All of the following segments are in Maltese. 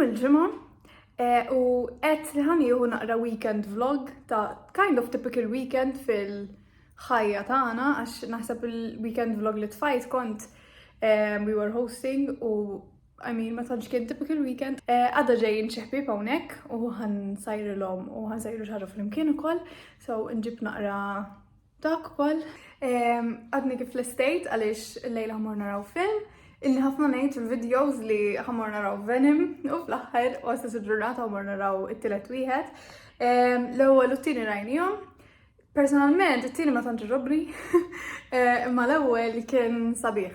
il-ġimgħa u qed li ħanieħu naqra weekend vlog ta' kind of typical weekend fil-ħajja tagħna għax naħseb il-weekend vlog li tfajt kont we were hosting u ma tantx kien typical weekend. Għadha ġejjin xi ħbieb hawnhekk u ħansajrilhom u ħansajru xi ħaġa flimkien ukoll, so nġib naqra dak ukoll. Għadni kif l-estate għaliex illejla ħammur naraw film. Illi ħafna ngħid fil-videos li ħammur naraw Venom u fl-aħħar u għastas il-ġurnata ħammur naraw it-tielet wieħed. L-ewwel u t-tieni rajnihom. Personalment it-tieni ma tantx ġobni, imma l-ewwel kien sabiħ,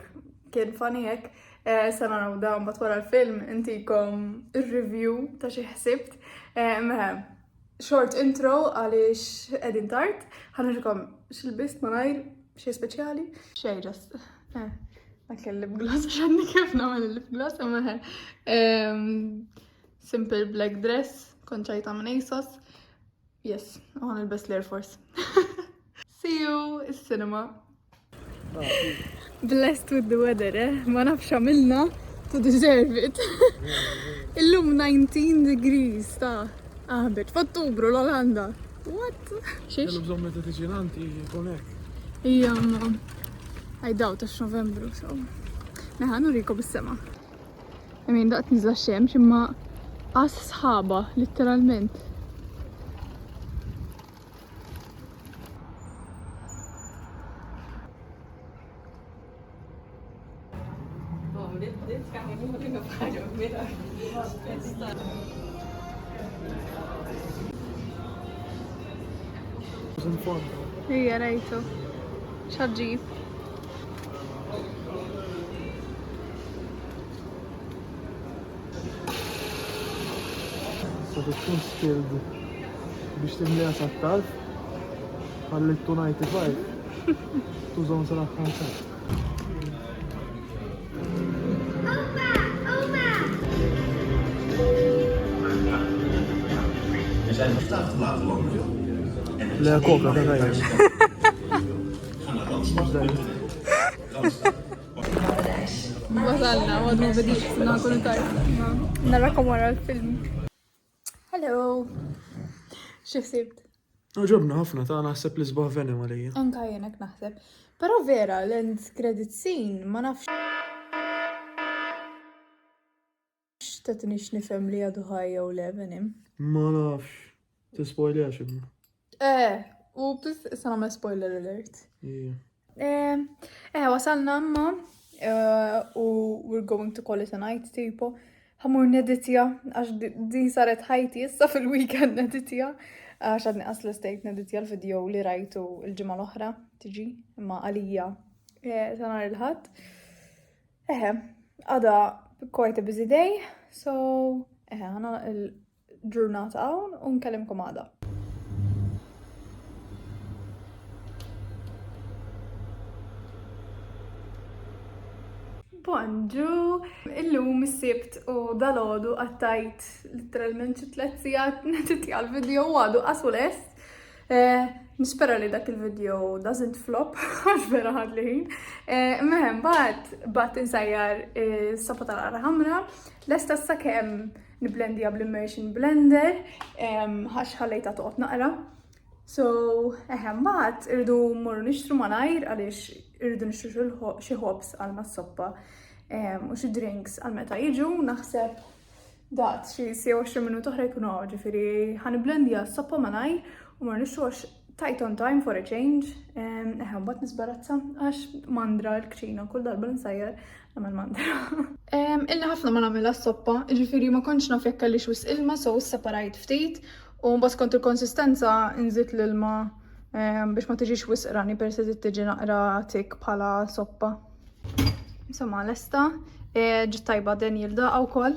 kien funny hekk. Se naraw dawn mbagħad wara l-film intikom ir-review ta' xi ħsibt. Short intro għaliex qegħdin tard. Ħanurikom x'ilbist malajr xi speċjali. Xejn just. Dak il-lip gloss għaxanni kif nagħmel il-lip gloss imma simple black dress kont ċajta minn ASOS. Yes, u ħanilbes l-Air Force. See you is-cinema. Blessed with the weather, ma nafx għamilna to deserve it. Illum 19 degrees ta' aħbet, f'Ottubru l-Olanda. What? Xiex? Kellu bżonn meta tiġinanti konek. Ija, ma għajdaw ta' x'Novembru, so. Neħa, nurikom is-sema. Daqt nizla xemx imma qas sħaba, literalment. Ija, rajtu. Xaġġib. Sa tkun skilled biex timliha sat-tarf ħallit 95 tużon sal-aħħar. لا كوكا كذا وصلنا وضع بديل ناكل طيب نراكم ورا الفيلم. Hello. X'ħsibt? Ġobna ħafna ta' naħseb li sbaħ Venom għalija. Anka jenek naħseb. Però vera l-end credit scene ma nafx tatnix nifhem li għadu ħajja u le Venom. Ma nafx. Tispoilja xibna. Ups, issa nagħmel spoiler alert. Ija. Wasalna imma u we're going to call it a night tipo. Ħamur neditja, għax din saret ħajti issa fil-weekend neditja. Għax għadni asla stajt neditja l-video li rajtu il-ġimgħa l-oħra tiġi imma għalija ta' nhar il-ħadd. Għada quite a busy day, so ħana il-ġurnata hawn u nkellimkom għada. Bonġu, illum is-sibt u dal-għodu għattajt literalment xi 3 sigħat netitja l-video u għadu qasu lest. Nispera li dak il-video doesn't flop, għax vera ħadli ħin. Meħem, bat insajjar s-sapa tal-qara ħamra, lesta s-sakem niblendija bl-immersion blender, ħax ħallejta toqgħod naqra. So, bat irridu morru nixtru malajr għaliex irridu nixtru xi ħobs għal s-soppa u xi drinks għal meta jiġu, naħseb dat xi 20 minuta oħra jkunu ġifieri ħaniblendija s-soppa malajr u morru nixtru tight on time for a change. Bat nisbarazza għax mandra l-kċina kull darba nsajjar nagħmel mandra. Illi ħafna ma nagħmilha s-soppa, ġifieri ma kontx naf jekk kellix wisq ilma so separajt ftit. U mbagħad kont il-konsistenza nżid l-ilma biex ma tiġix wisqrani peress li tiġi naqra tik bħala soppa. Insomma, lesta ġiet tajba den jildaqa wkoll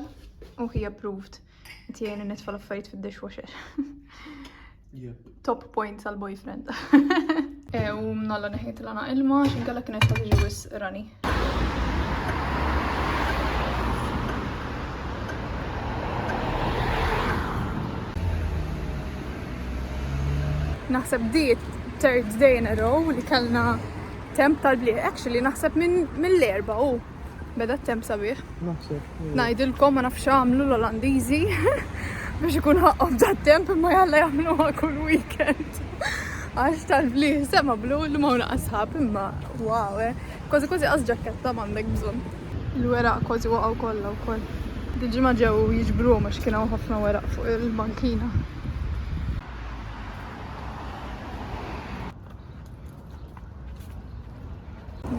u hija approved. Tieni nitfa' l-affarijiet fid-dishwasher. Top points għal boyfriend. U mnalla neħejt l-għana ilma x'inkella kienet ta' tiġi wisqrani. Naħseb diet third day in a row li kellna temp tal-bliħ. Actually, naħseb mill-erba' beda temp sabiħ. Naħseb. Ngħidilkom ma nafx għamlu l-Olandiżi biex ikun ħaqqhom dat temp imma jalla jagħmluha kull weekend. Għax tal-bliħ sema blu li ma naqasħab imma wow, kważi qas ġaketta m'għandek bżonn. Il-weraq kważi waqgħu kollha wkoll. Diġi ma ġew jiġbruhom għax kien hawn ħafna weraq fuq il-bankina.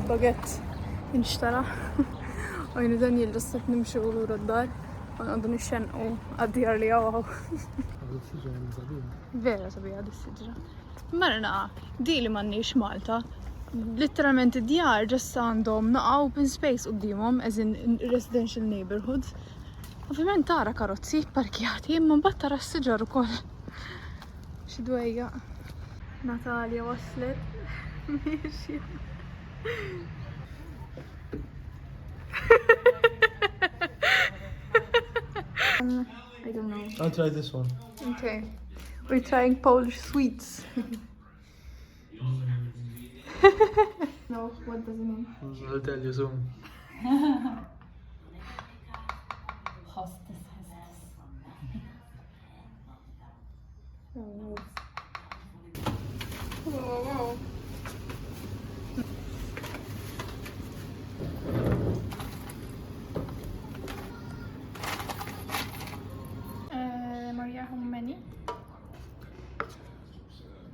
Bagett inxtara u jenu dan jil-ġasset nimxu lura d-dar u għandu nixxenqu għad-djar li għawaw. Vera sabija d-sidġa. Marna, di li mannix Malta, literalment id-djar ġassa għandhom naqa open space qoddimhom as in residential neighborhood. Ovvijament tara karozzi parkjati imma mbagħad tara s-siġar ukoll. Xi dwejja. Natalja waslet. Miexja. I don't know. I'll try this one. Okay. We're trying Polish sweets. No, what does it mean? I'll tell you soon. Hostess. Oh, wow. Maria, how many?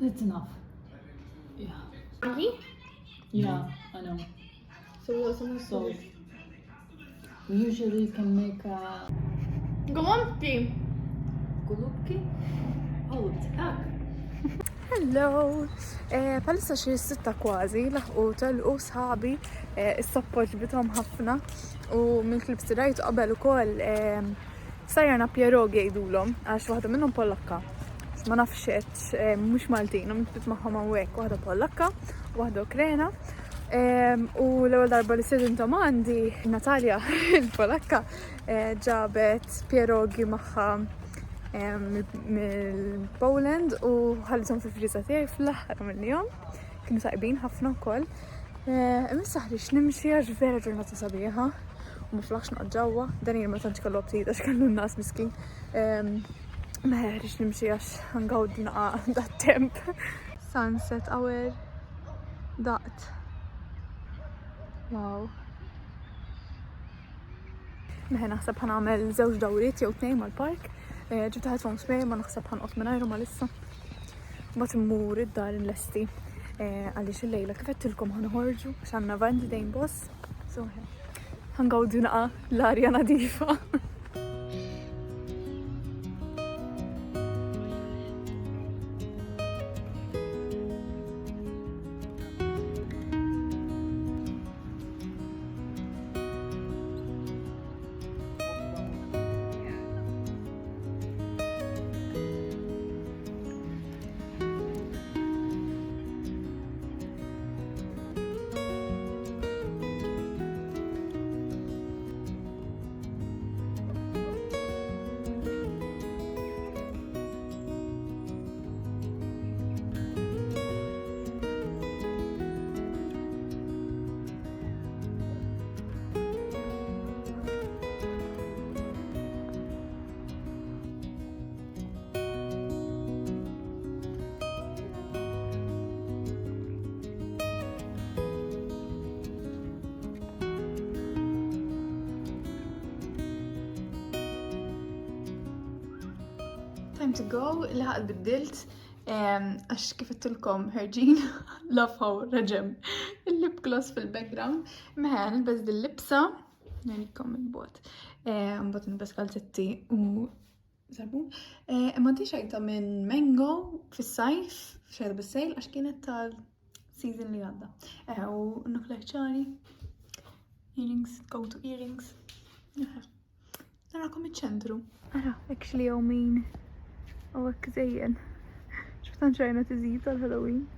It's enough. Yeah. Really? Yeah, I know. So we also must So we usually can make a Go on, team. gulubki. Oh, tak. Hello! Palissa xi sitta kważi laħqu telqu sħabi is-sappoġ bithom ħafna u mill-klibs li rajtu qabel ukoll sajjarna pierogi jgħidulhom għax waħda minnhom Pollakka. Ma nafx mhux Maltin, nitbit magħhom hawnhekk waħda Pollakka, waħda Ukrena. U l-ewwel darba li sirt intom għandi Natalja il-Pollakka ġabet pierogi magħha mill-Poland u ħallithom fil-friża tiegħi fl-aħħar mill-jum. Kienu tajbin ħafna wkoll. Imissa ħrix nimxi għax vera ġurnata sabiħa u ma flaħx noqgħod ġewwa. Dan ma tantx kellu btid għax kellu n-nas miskin. Ma ħrix nimxi għax ħangawd naqa' dat-temp. Sunset hour daqt. Wow. Meħe naħseb ħanagħmel żewġ dawriet jew tnejn mal-park. ġibta ħedfon smej ma naħseb ħanqot minnajru ma lissa. Bat immur id-dar l-lesti għaliex il-lejla kif għedtilkom ħanħorġu għax għandna vandi dejn boss. So ħangawdu naqa l-arja nadifa. Time to go, li ħaq biddilt għax kif għattilkom ħerġin lafħaw raġem il-lip gloss fil-background. Meħan nilbes dil-lipsa, narikom il-bot, mbot nilbes kalzetti u sarbu. Ma di xajta minn mango fil-sajf, xajta bis-sejl għax kienet tal-season li għadda. U nukleċari, earrings, go to earrings. Narakom iċ-ċentru. Ara, actually min. Oh, كزين شفت ġajna tiżid tal-Halloween.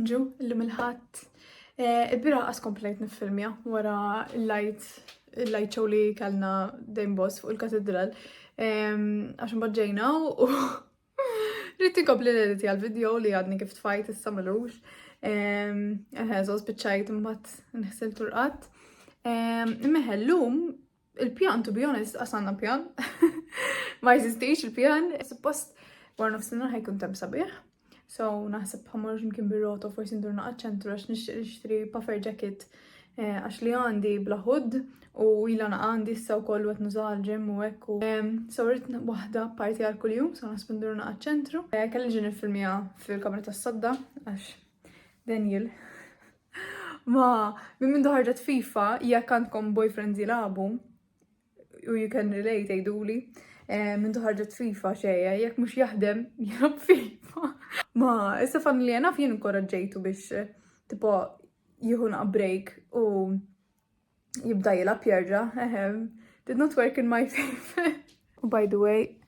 Minġu, illum il-ħadd. Il-bira qas komplejt nifilmja wara il-light show li kellna dejn boss fuq il-katedral. Għax bħadġejna u rrid inkompli l-editi għal-video li għadni kif tfajt issa malux. Żgħu spiċċajt imbagħad nħsel turqat. Imma llum il-pjan, to be honest, għasanna pjan. Ma jizistix il-pjan. Suppost, war nofsinhar ħajkun tem sabiħ. So, naħseb ħamur ġimkien bir-roto, forsi ndurna għal-ċentru għax nixtri puffer jacket għax li għandi bla hood u ilana għandi issa u kollu għet nużal ġem u ekku. So, rrit wahda parti għal kull jum, so naħseb ndurna għal-ċentru. Kelli ġin il-filmija fil-kamra tas-sadda għax Daniel. Ma, minn ħarġet FIFA, jekk għandkom boyfriends jilabu, u you can relate għajduli, minn ħarġet FIFA xeja, jekk mux jaħdem, jilab FIFA. Ma, issa familja naf jien inkoraġġejtu biex, tipo, jihun break u jibda jilab jerġa. Did not work in my favor. By the way,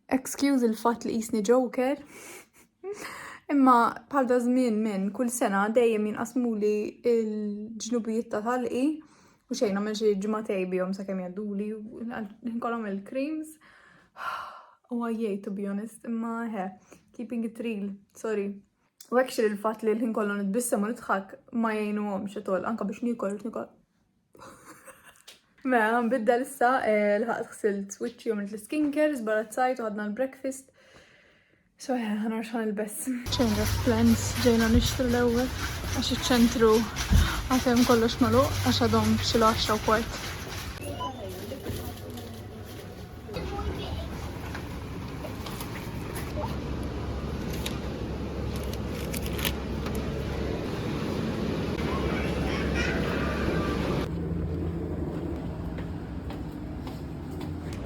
excuse il-fat li jisni Joker. Imma bħal da żmien minn kull sena dejjem jinqasmuli il-ġnubijiet ta' talqi u xejn nagħmel xi ġimgħatej bihom sakemm jgħadduli u nkollhom il-creams. U għajjej, to be honest, imma keeping it real, sorry. U actually il-fatt li l-ħin kollu nitbissem u nidħak ma jgħinuhomx xetol, anke biex nikol. Mela, nbidda issa l-ħaqt ħsilt wiċċi u mill skincare, żbarazzajt u ħadna l-breakfast. So ħana rxan il-bess. Change of plans, ġejna nixtru l-ewwel għax iċ-ċentru għatem kollox magħluq għax għadhom xi 10 u kwart.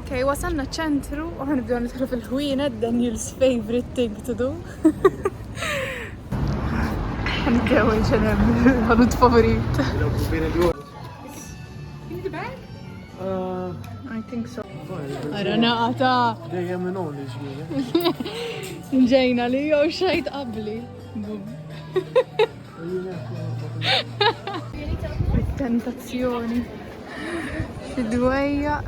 Okay, wasalna ċentru u ħanibdew nidħlu fil-ħwienet, Daniel's favorite thing to do. Ħanibdew nxenem ħanut favorit. In the bag? I think so. Ara naqata. Dejjem minn hawn iġġieli. Nġejna li jew xejt qabli. Tentazzjoni. Xidwejja.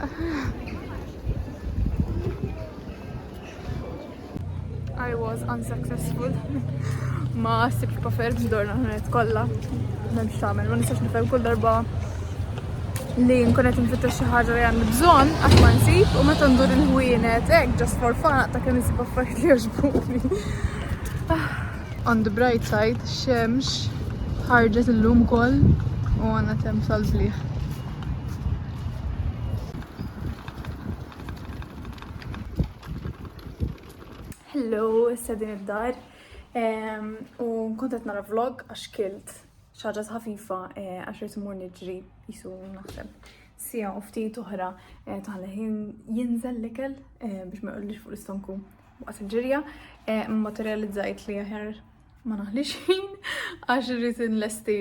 I was unsuccessful. Ma sib puffer b'dorna ħanet kollha. M'hemmx tagħmel, ma nistax nifhem kull darba li nkun qed nfittex xi ħaġa li għandi bżonn qatt ma nsib u meta ndur il-ħwienet hekk just for fun ta' kemm insib affarijiet li jogħġbuni. On the bright side, xemx ħarġet illum ukoll u għandna temm sal-bliħ. Hello, issa din id-dar. U kont qed nara vlog għax kilt xaġa ħafifa għax rrid imur niġri jisu naħseb sija u ftit oħra taħla jinżel l-ikel biex ma jqollix fuq l-istonku waqt il-ġirja. Materializzajt li aħjar ma naħlix ħin għax rrid nlesti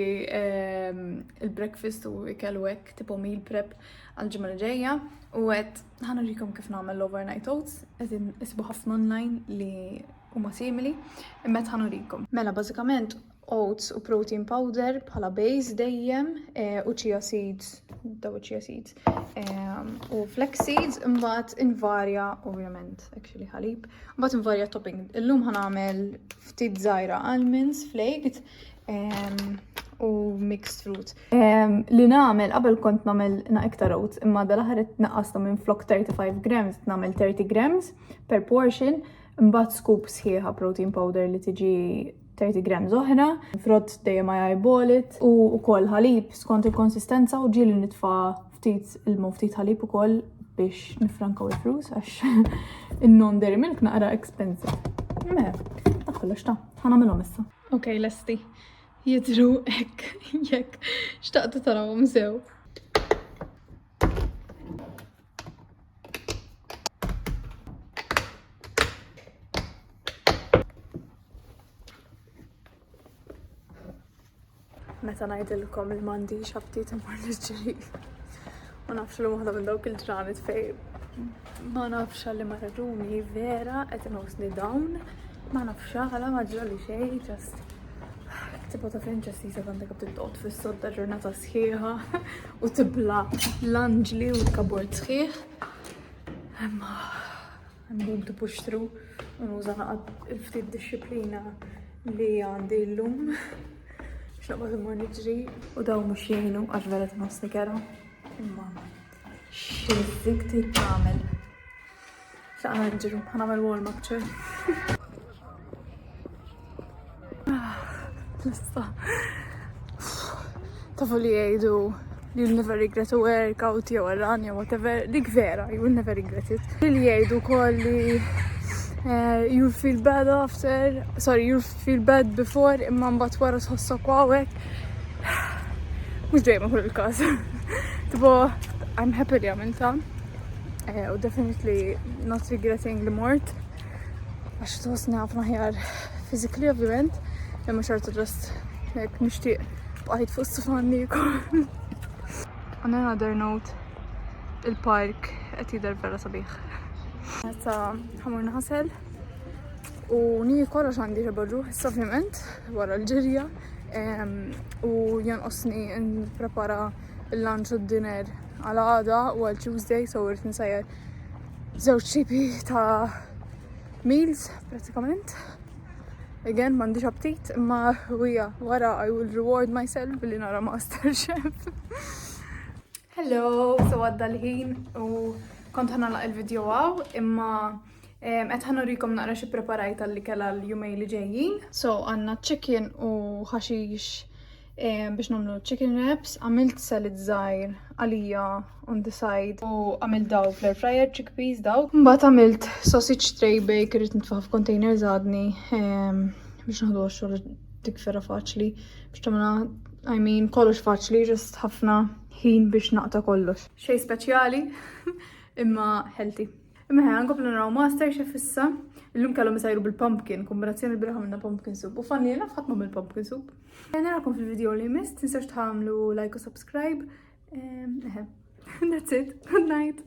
il-breakfast u ikel u hekk tipo meal prep għal-ġimgħa li ġejja. U għed ħanurikom kif nagħmel l-overnight oats, qed isibu ħafna online li huma simili, imma ħanurikom. Mela bażikament oats u protein powder bħala base dejjem u chia seeds, u flex seeds, imbagħad invarja ovvjament actually ħalib, imbagħad invarja topping. Illum ħanagħmel ftit żgħira almonds flaked u mixed fruit. Li nagħmel qabel kont nagħmel iktar oats, imma dal-aħħar qed naqqasna minn flok 35 grams nagħmel 30 grams per portion, imbagħad scoop sħiħa protein powder li tiġi 30 grams oħra, frott dejjem ma eyeball it u wkoll ħalib skont il-konsistenza u ġieli nitfa' ftit ilmu ftit ħalib ukoll biex nifrankaw il-flus għax in-non dairy milk naqra expensive. Mela, dak kollox ta' ħanagħmilhom issa. Okay, lesti. Jidru jekk xtaqtu tarawhom sew. Meta ngħidilkom il-m'għandix ħaftit imur niġġieli. Ma nafx li waħda minn dawk il-ġranet fejn ma nafx li ma raġuni vera qed inħossni dawn, ma nafx għala ma ġrali xejn, just Tipo ta' Francesca għandha kif titqgħod fis-sodda ġurnata sħiħa u tibla l-anġli u l-kabord sħiħ. Imma I'm to push through u nuża il-ftit disciplina li għandi llum. X'naqbad immur niġri u daw mhux jgħinu għax vera tnostni kera. Imma x'riżik trid tagħmel. X'għana nġru, ħanagħmel wall mapture. Tafu li jgħidu you'll never regret a workout jew a run jew whatever, dik vera, you will never regret it. Li jgħidu koll li you'll feel bad after, sorry, you'll feel bad before imma mbagħad wara tħossok għawek. Mhux dejjem kull il-każ. Tipo, I'm happy li għamilta. U definitely not regretting li mort. Għax tħossni ħafna ħjar physically ovvjament. Imma xorta ġust like nixtieq bqajt fuq s-sufan jkun. On another note, il-park qed jidher vera sabiħ. Issa ħamur naħsel u nieħu kollox għandi ġabarru, issa ovvjament wara l-ġirja u jonqosni nipprepara il-lunch u d-dinner għal għada u għal Tuesday, so irid nsajjar żewġ ċipi ta' meals pratikament. Again, m'għandix aptit, imma wija wara I will reward myself billi nara MasterChef. Hello, so għadda l-ħin u kont ħanalaq il-video għaw, imma qed ħanurikom naqra xi preparajt li kellha l-jumej li ġejjin. So għandna chicken u ħaxix biex nagħmlu chicken wraps, għamilt salad żgħir għalija on the side u għamilt daw fl-air fryer chickpeas daw. Mbagħad għamilt sausage tray bake irrid nitfaħ f'container żgħadni biex naħdu għax-xogħol dik vera faċli biex tagħmilha, I mean kollox faċli, just ħafna ħin biex naqta kollox. Xej speċjali imma healthy. Imma ħan nkomplu naraw MasterChef issa. Illum kellhom isajru bil-pumpkin, kombinazzjoni bil minna pumpkin soup. U fanni jena fħatma bil-pumpkin soup. Narakom fil-video li jmiss, tinsawx tħamlu like u subscribe. That's it. Good night.